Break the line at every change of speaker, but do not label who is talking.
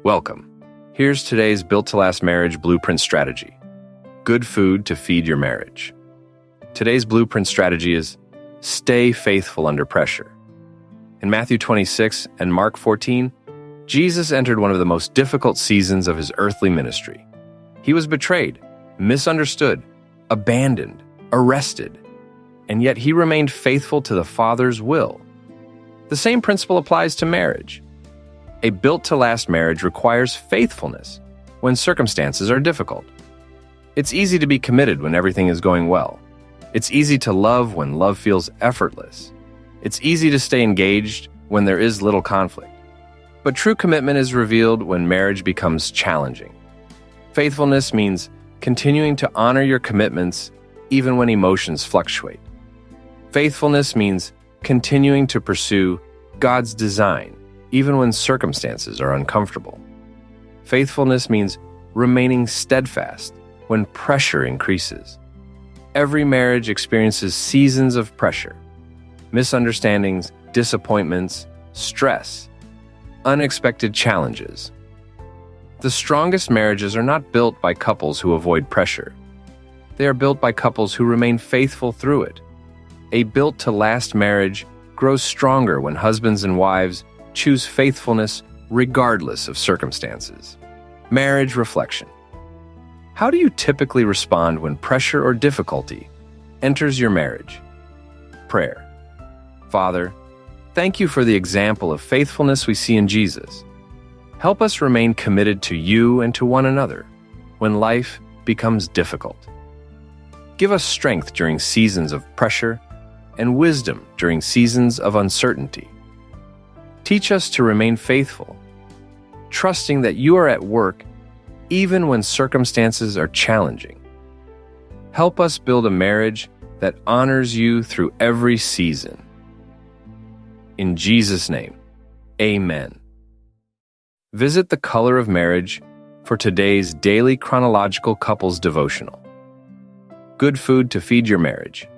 Welcome. Here's today's Built to Last Marriage Blueprint Strategy. Good food to feed your marriage. Today's blueprint strategy is stay faithful under pressure. In Matthew 26 and Mark 14, Jesus entered one of the most difficult seasons of his earthly ministry. He was betrayed, misunderstood, abandoned, arrested, and yet he remained faithful to the Father's will. The same principle applies to marriage. A built-to-last marriage requires faithfulness when circumstances are difficult. It's easy to be committed when everything is going well. It's easy to love when love feels effortless. It's easy to stay engaged when there is little conflict. But true commitment is revealed when marriage becomes challenging. Faithfulness means continuing to honor your commitments even when emotions fluctuate. Faithfulness means continuing to pursue God's design even when circumstances are uncomfortable. Faithfulness means remaining steadfast when pressure increases. Every marriage experiences seasons of pressure, misunderstandings, disappointments, stress, unexpected challenges. The strongest marriages are not built by couples who avoid pressure. They are built by couples who remain faithful through it. A built-to-last marriage grows stronger when husbands and wives choose faithfulness regardless of circumstances. Marriage reflection. How do you typically respond when pressure or difficulty enters your marriage? Prayer. Father, thank you for the example of faithfulness we see in Jesus. Help us remain committed to you and to one another when life becomes difficult. Give us strength during seasons of pressure and wisdom during seasons of uncertainty. Teach us to remain faithful, trusting that you are at work even when circumstances are challenging. Help us build a marriage that honors you through every season. In Jesus' name, amen. Visit The Color of Marriage for today's daily chronological couples devotional. Good food to feed your marriage.